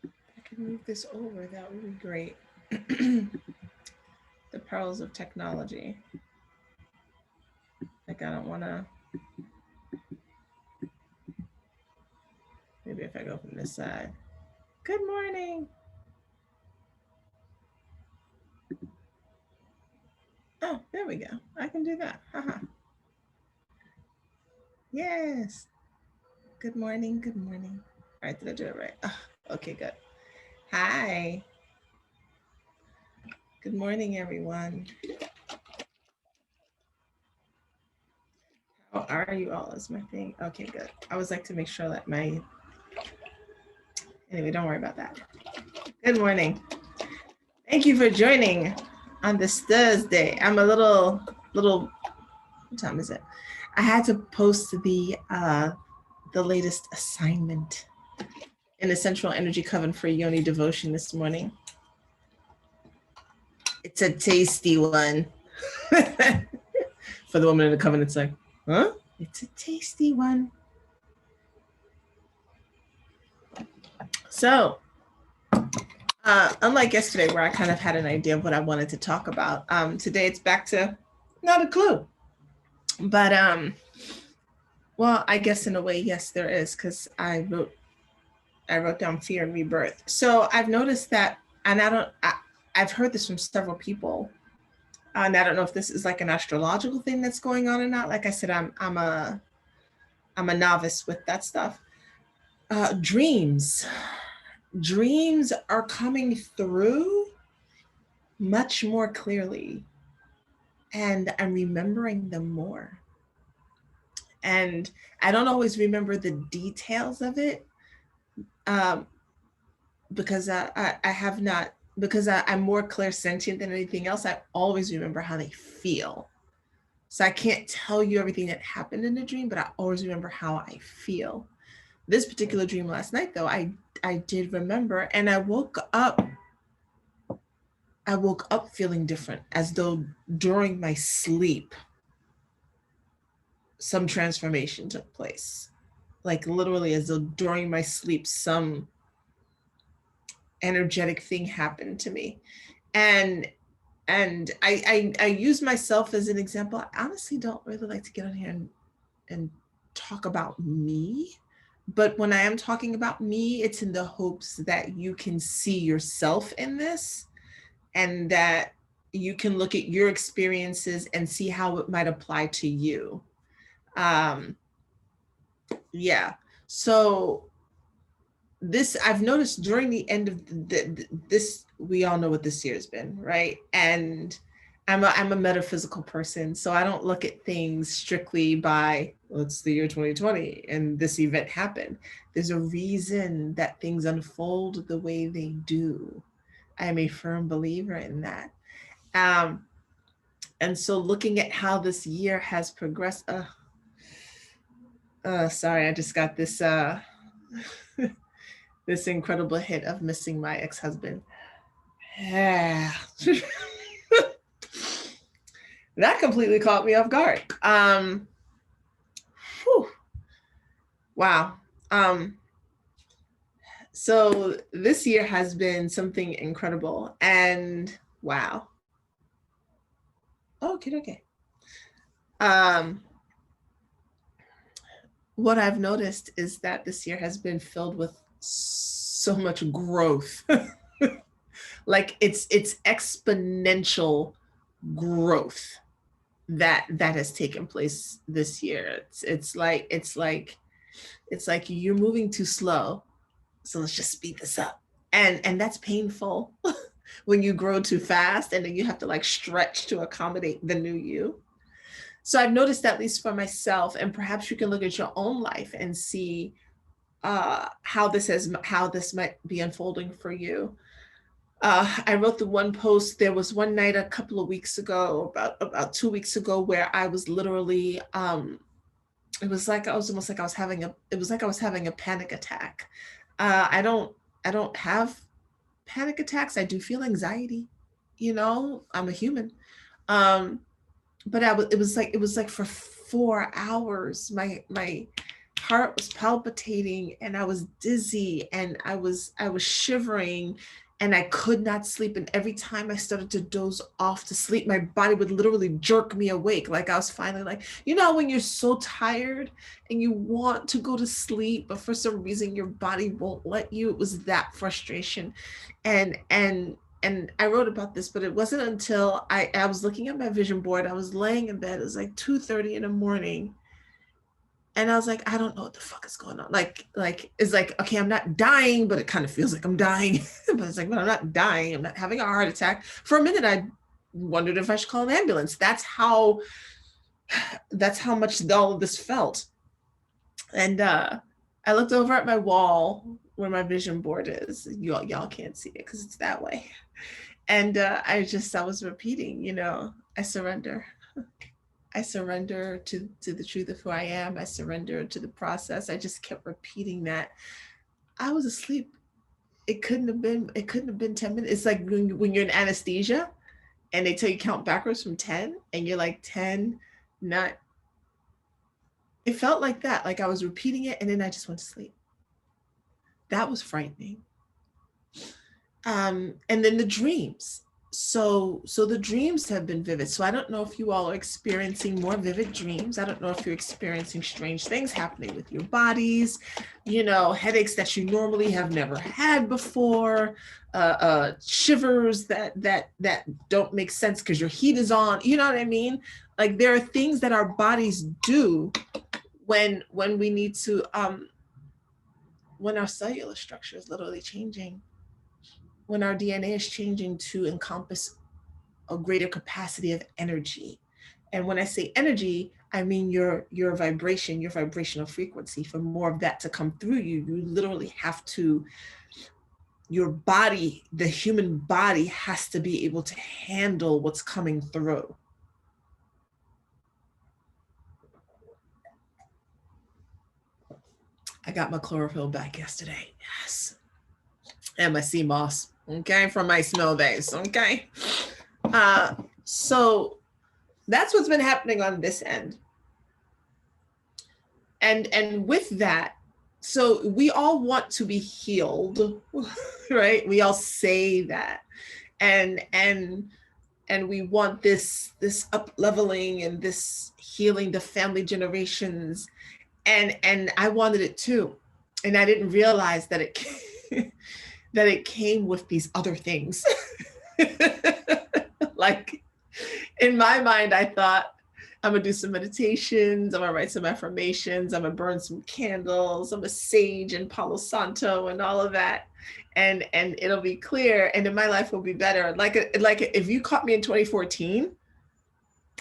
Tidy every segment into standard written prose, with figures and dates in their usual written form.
I can move this over, that would be great. The perils of technology. Like I don't wanna, maybe if I go from this side. Good morning. Oh, there we go. I can do that. Haha. Yes. Good morning. Good morning. All right, did I do it right? Oh, okay, good. Hi. Good morning, everyone. How are you all? Is my thing. Okay, good. I always like to make sure that my, anyway, don't worry about that. Good morning. Thank you for joining on this Thursday. I'm a little, what time is it? I had to post the latest assignment in the Central Energy Coven for Yoni devotion this morning. It's a tasty one. For the woman in the coven, it's like, huh? It's a tasty one. So, unlike yesterday, where I kind of had an idea of what I wanted to talk about, today it's back to not a clue. But well, I guess in a way, yes, there is, because I wrote down fear and rebirth. So I've noticed that, and I've heard this from several people, and I don't know if this is like an astrological thing that's going on or not. Like I said, I'm a novice with that stuff. Dreams are coming through much more clearly, and I'm remembering them more. And I don't always remember the details of it, um, because I have not, because I'm more clairsentient than anything else. I always remember how they feel. So I can't tell you everything that happened in the dream, but I always remember how I feel. This particular dream last night, though, I did remember, and I woke up feeling different, as though during my sleep some transformation took place. Like literally, as though during my sleep some energetic thing happened to me. And I use myself as an example. I honestly don't really like to get on here and talk about me. But when I am talking about me, it's in the hopes that you can see yourself in this, and that you can look at your experiences and see how it might apply to you. Um, yeah. So this I've noticed during the end of this, we all know what this year has been, right? And I'm a metaphysical person, so I don't look at things strictly by, well, it's the year 2020 and this event happened. There's a reason that things unfold the way they do. I am a firm believer in that. Um, and so looking at how this year has progressed, sorry, I just got this this incredible hit of missing my ex-husband. That completely caught me off guard. Whew, wow. So this year has been something incredible, and wow. Okay, okay. Um, what I've noticed is that this year has been filled with so much growth. Like it's exponential growth that has taken place this year. It's like you're moving too slow, so let's just speed this up. And that's painful when you grow too fast and then you have to like stretch to accommodate the new you. So I've noticed, at least for myself, and perhaps you can look at your own life and see how this might be unfolding for you. I wrote the one post. There was one night a couple of weeks ago, about 2 weeks ago, where I was literally it was like I was almost like I was having a it was like I was having a panic attack. I don't have panic attacks. I do feel anxiety. I'm a human. Um, but it was like for 4 hours, my heart was palpitating and I was dizzy and I was shivering and I could not sleep. And every time I started to doze off to sleep, my body would literally jerk me awake. Like I was finally like, you know, when you're so tired and you want to go to sleep, but for some reason your body won't let you. It was that frustration. And I wrote about this, but it wasn't until I was looking at my vision board. I was laying in bed. It was like 2:30 in the morning. And I was like, I don't know what the fuck is going on. Like it's like, okay, I'm not dying, but it kind of feels like I'm dying. But it's like, but I'm not dying. I'm not having a heart attack. For a minute, I wondered if I should call an ambulance. That's how much all of this felt. And I looked over at my wall where my vision board is. Y'all can't see it because it's that way. And I was repeating, you know, I surrender. I surrender to the truth of who I am. I surrender to the process. I just kept repeating that. I was asleep. It couldn't have been 10 minutes. It's like when you're in anesthesia and they tell you count backwards from 10 and you're like 10, not. It felt like that. Like I was repeating it and then I just went to sleep. That was frightening. And then the dreams. So the dreams have been vivid. So I don't know if you all are experiencing more vivid dreams. I don't know if you're experiencing strange things happening with your bodies, you know, headaches that you normally have never had before, shivers that don't make sense because your heat is on. You know what I mean? Like there are things that our bodies do when we need to, when our cellular structure is literally changing, when our DNA is changing to encompass a greater capacity of energy. And when I say energy, I mean your vibration, your vibrational frequency. For more of that to come through you, you literally have to, your body, the human body has to be able to handle what's coming through. I got my chlorophyll back yesterday. Yes. And my sea moss, okay, from my snow days, okay? So that's what's been happening on this end. And with that, so we all want to be healed, right? We all say that. And we want this up leveling and this healing the family generations. And I wanted it too. And I didn't realize that it came with these other things. Like in my mind, I thought I'm gonna do some meditations, I'm gonna write some affirmations, I'm gonna burn some candles, I'm a sage and Palo Santo and all of that. And it'll be clear and then my life will be better. Like if you caught me in 2014,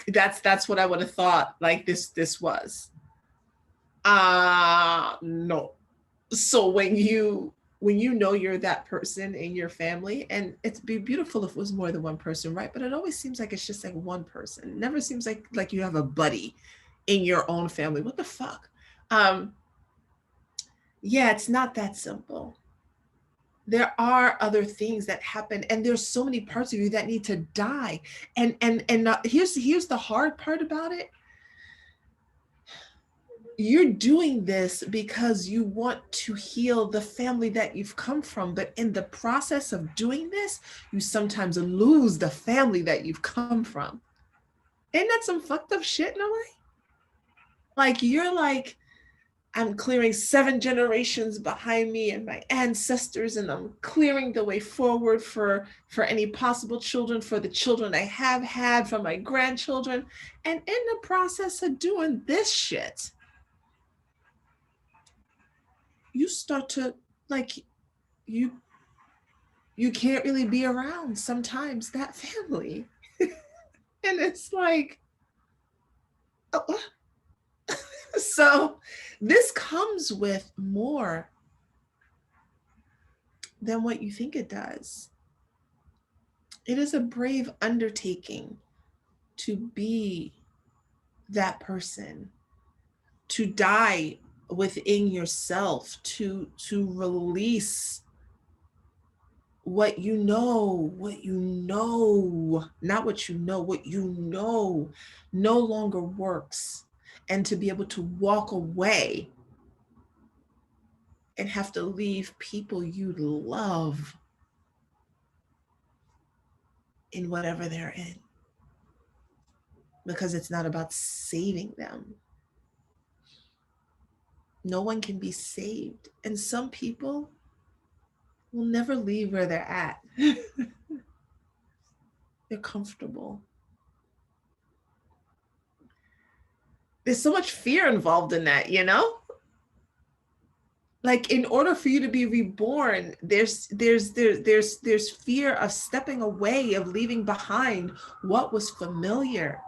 that's what I would have thought like this was. No. So when you know you're that person in your family, and it'd be beautiful if it was more than one person, right? But it always seems like it's just like one person. It never seems like you have a buddy in your own family. What the fuck? Yeah, it's not that simple. There are other things that happen, and there's so many parts of you that need to die. And here's the hard part about it. You're doing this because you want to heal the family that you've come from. But in the process of doing this, you sometimes lose the family that you've come from. Ain't that some fucked up shit in a way? Like you're like, I'm clearing 7 generations behind me and my ancestors, and I'm clearing the way forward for any possible children, for the children I have had, for my grandchildren. And in the process of doing this shit, you start to like, you can't really be around sometimes that family. And it's like, oh. So this comes with more than what you think it does. It is a brave undertaking to be that person, to die within yourself, to release what you know, not what you know, what you know no longer works, and to be able to walk away and have to leave people you love in whatever they're in, because it's not about saving them. No one can be saved. And some people will never leave where they're at. They're comfortable. There's so much fear involved in that, you know? Like, in order for you to be reborn, there's fear of stepping away, of leaving behind what was familiar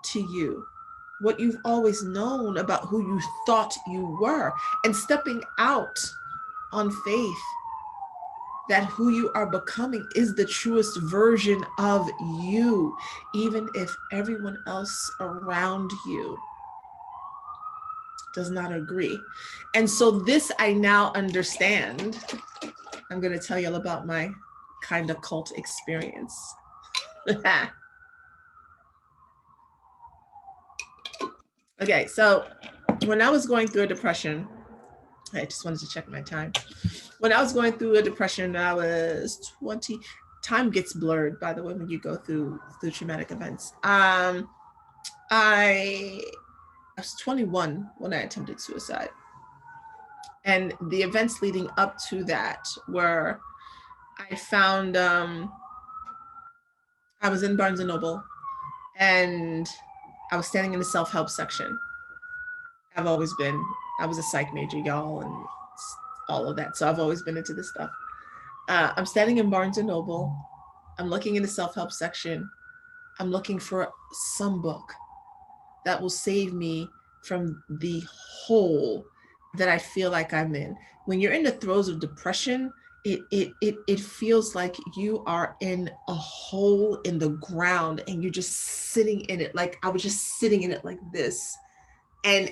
to you, what you've always known about who you thought you were, and stepping out on faith that who you are becoming is the truest version of you, even if everyone else around you does not agree. And so this I now understand. I'm going to tell you all about my kind of cult experience. Okay, so when I was going through a depression, I just wanted to check my time. When I was going through a depression, I was 20. Time gets blurred, by the way, when you go through traumatic events. I was 21 when I attempted suicide. And the events leading up to that were, I found, I was in Barnes & Noble, and I was standing in the self-help section. I've always been, I was a psych major, y'all, and all of that. So I've always been into this stuff. I'm standing in Barnes & Noble. I'm looking in the self-help section. I'm looking for some book that will save me from the hole that I feel like I'm in. When you're in the throes of depression, it feels like you are in a hole in the ground and you're just sitting in it. Like I was just sitting in it like this. And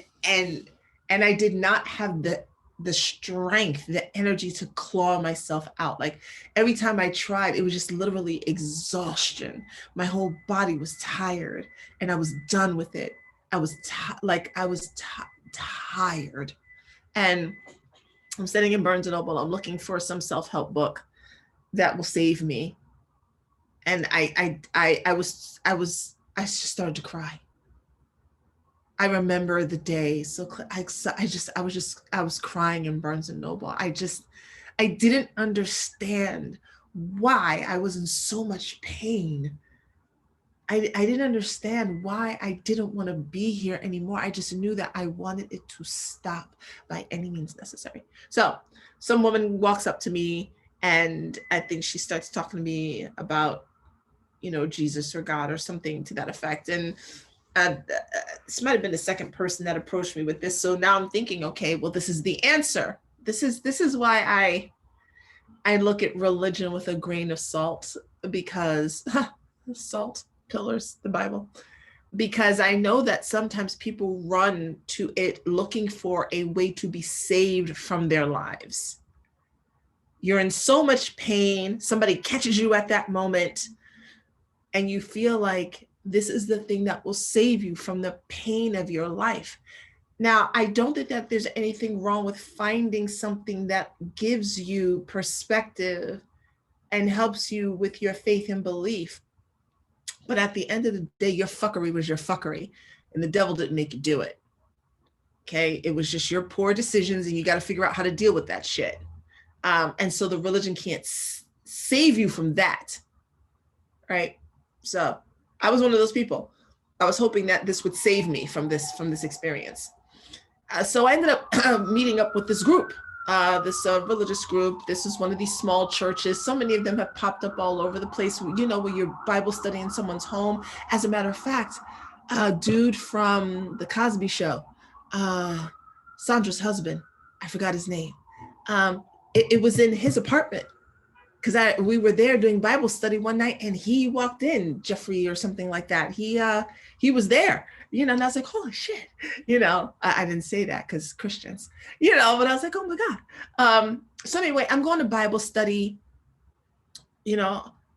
I did not have the strength, the energy to claw myself out. Like every time I tried, it was just literally exhaustion. My whole body was tired and I was done with it. I was tired. And I'm sitting in Barnes & Noble. I'm looking for some self-help book that will save me. And I just started to cry. I remember the day. So I was crying in Barnes & Noble. I didn't understand why I was in so much pain. I didn't understand why I didn't want to be here anymore. I just knew that I wanted it to stop by any means necessary. So some woman walks up to me and I think she starts talking to me about, Jesus or God or something to that effect. And this might have been the second person that approached me with this. So now I'm thinking, okay, well, this is the answer. This is why I look at religion with a grain of salt, because salt, pillars, the Bible, because I know that sometimes people run to it looking for a way to be saved from their lives. You're in so much pain, somebody catches you at that moment, and you feel like this is the thing that will save you from the pain of your life. Now, I don't think that there's anything wrong with finding something that gives you perspective and helps you with your faith and belief. But at the end of the day, your fuckery was your fuckery, and the devil didn't make you do it. Okay, it was just your poor decisions, and you got to figure out how to deal with that shit. And so the religion can't save you from that, right? So I was one of those people. I was hoping that this would save me from this experience. So I ended up meeting up with this group, this religious group. This is one of these small churches. So many of them have popped up all over the place, where you're Bible studying in someone's home. As a matter of fact, a dude from The Cosby Show, Sandra's husband, I forgot his name. It was in his apartment, because we were there doing Bible study one night, and he walked in, Jeffrey or something like that. He was there, and I was like, holy shit, I didn't say that because Christians, but I was like, oh my God. So anyway, I'm going to Bible study,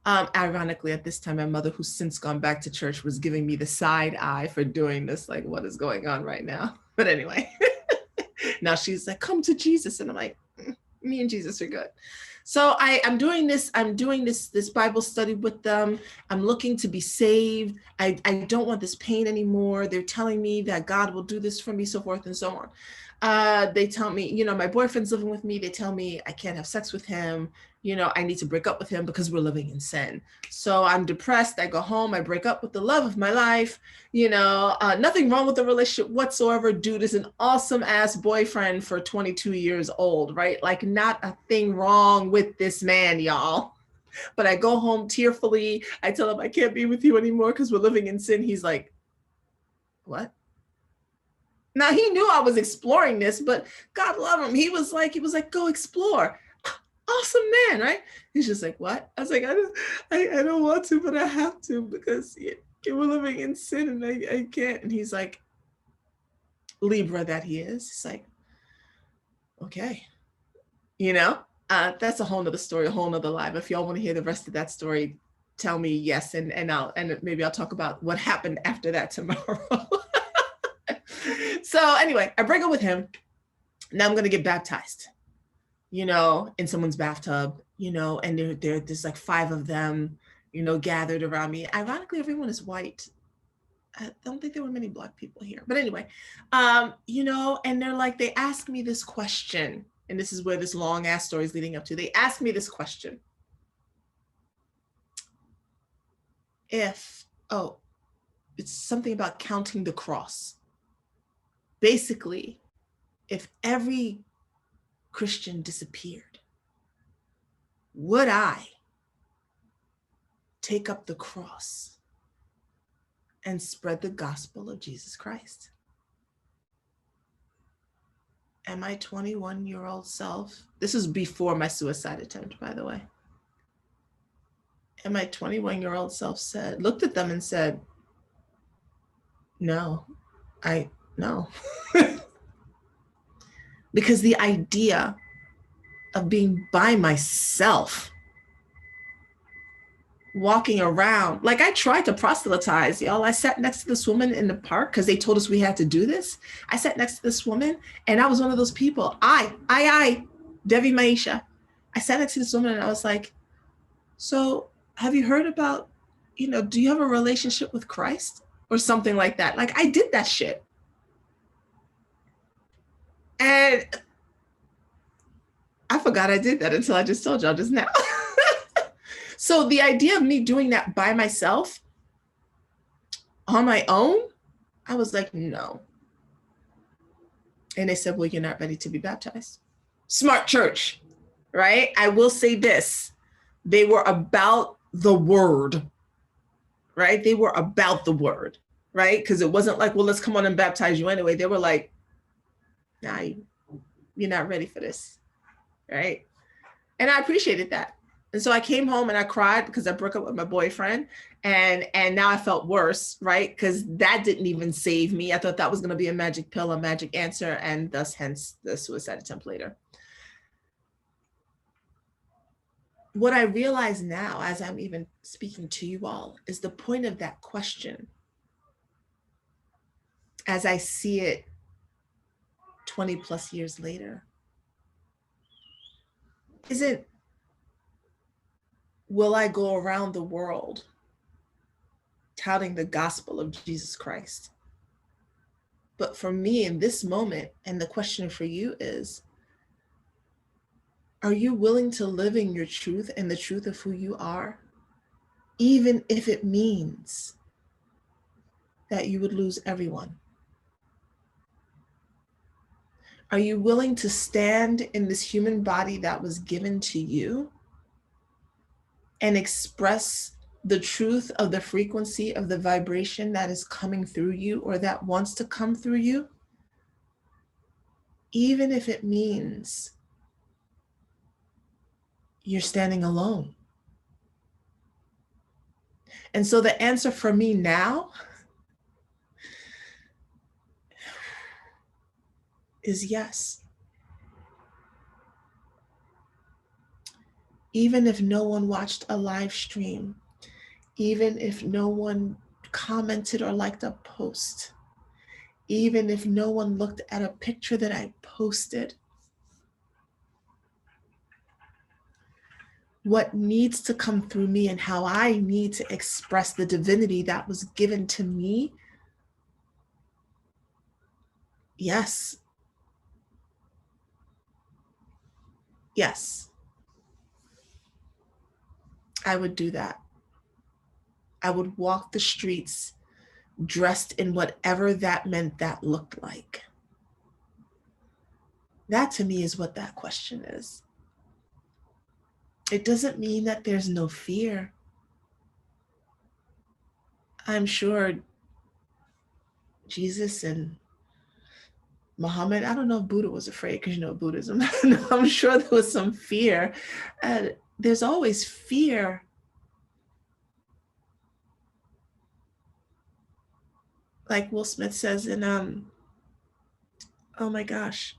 ironically at this time, my mother, who's since gone back to church, was giving me the side eye for doing this. Like, what is going on right now? But anyway, now she's like, come to Jesus. And I'm like, Me and Jesus are good. So I'm doing this Bible study with them. I'm looking to be saved. I don't want this pain anymore. They're telling me that God will do this for me, so forth and so on. They tell me, you know, my boyfriend's living with me. They tell me I can't have sex with him. You know, I need to break up with him because we're living in sin. So I'm depressed. I go home. I break up with the love of my life. You know, nothing wrong with the relationship whatsoever. Dude is an awesome ass boyfriend for 22 years old, right? Like, not a thing wrong with this man, y'all. But I go home tearfully. I tell him I can't be with you anymore because we're living in sin. He's like, what? Now he knew I was exploring this, but God love him. He was like, go explore. Awesome man, right? He's just like, what? I was like, I don't want to, but I have to because we're living in sin and I can't. And he's like, Libra that he is. He's like, okay, you know, that's a whole nother story, a whole nother live. If y'all want to hear the rest of that story, tell me yes, and maybe I'll talk about what happened after that tomorrow. So anyway, I break up with him. Now I'm gonna get baptized, you know, in someone's bathtub, you know, and there's like 5 of them, you know, gathered around me. Ironically, everyone is white. I don't think there were many Black people here, but anyway, you know, and they're like, they asked me this question, and this is where this long ass story is leading up to. They asked me this question. It's something about counting the cross. Basically, if every Christian disappeared, would I take up the cross and spread the gospel of Jesus Christ? And my 21-year-old self, this is before my suicide attempt, by the way. And my 21-year-old self looked at them and said, no. Because the idea of being by myself, walking around, like, I tried to proselytize, y'all. I sat next to this woman in the park because they told us we had to do this. I sat next to this woman and I was one of those people. Devi Maisha. I sat next to this woman and I was like, so have you heard about, you know, do you have a relationship with Christ or something like that? Like, I did that shit. And I forgot I did that until I just told y'all just now. So the idea of me doing that by myself, on my own, I was like, no. And they said, well, you're not ready to be baptized. Smart church, right? I will say this. They were about the word, right? They were about the word, right? Because it wasn't like, well, let's come on and baptize you anyway. They were like, nah, you're not ready for this, right? And I appreciated that. And so I came home and I cried because I broke up with my boyfriend, and now I felt worse, right? Because that didn't even save me. I thought that was going to be a magic pill, a magic answer, and thus hence the suicide attempt later. What I realize now, as I'm even speaking to you all, is the point of that question, as I see it 20 plus years later, isn't, will I go around the world touting the gospel of Jesus Christ? But for me in this moment, and the question for you is, are you willing to live in your truth and the truth of who you are, even if it means that you would lose everyone? Are you willing to stand in this human body that was given to you and express the truth of the frequency of the vibration that is coming through you or that wants to come through you, even if it means you're standing alone? And so the answer for me now is yes. Even if no one watched a live stream, even if no one commented or liked a post, even if no one looked at a picture that I posted, what needs to come through me and how I need to express the divinity that was given to me, yes. Yes, I would do that. I would walk the streets dressed in whatever that meant that looked like. That to me is what that question is. It doesn't mean that there's no fear. I'm sure Jesus and Muhammad, I don't know if Buddha was afraid, because you know Buddhism. I'm sure there was some fear. There's always fear. Like Will Smith says in, oh my gosh.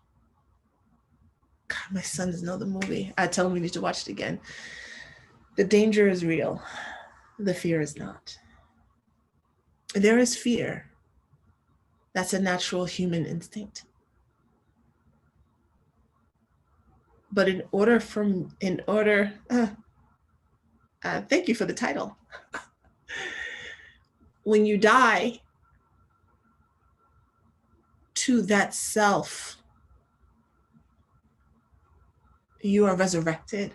God, my sons know the movie. I tell them we need to watch it again. The danger is real. The fear is not. There is fear. That's a natural human instinct. But thank you for the title. When you die to that self, you are resurrected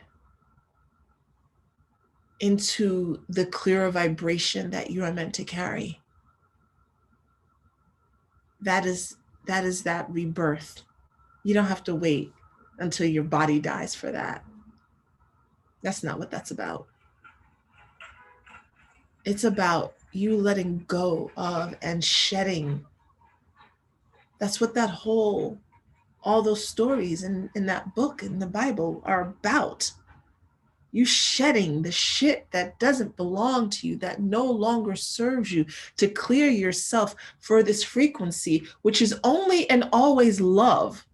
into the clearer vibration that you are meant to carry. That is that rebirth. You don't have to wait until your body dies for that. That's not what that's about. It's about you letting go of and shedding. That's what all those stories in that book, in the Bible, are about. You shedding the shit that doesn't belong to you, that no longer serves you, to clear yourself for this frequency, which is only and always love.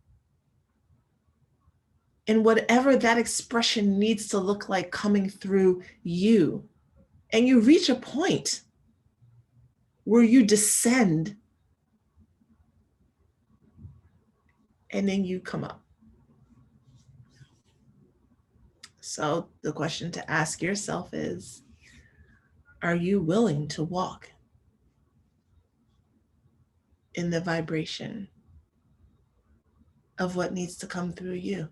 And whatever that expression needs to look like coming through you. And you reach a point where you descend and then you come up. So the question to ask yourself is, are you willing to walk in the vibration of what needs to come through you?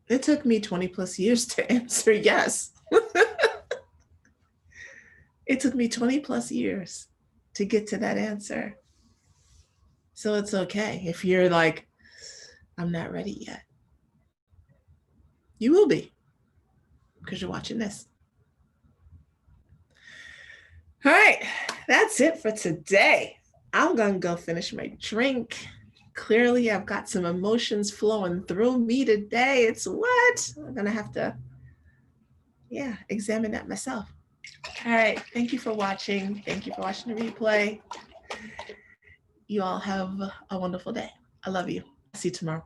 It took me 20 plus years to answer yes. It took me 20 plus years to get to that answer. So it's okay if you're like, I'm not ready yet. You will be, because you're watching this. All right, that's it for today. I'm going to go finish my drink. Clearly, I've got some emotions flowing through me today. It's what? I'm going to have to, examine that myself. All right, thank you for watching. Thank you for watching the replay. You all have a wonderful day. I love you. See you tomorrow.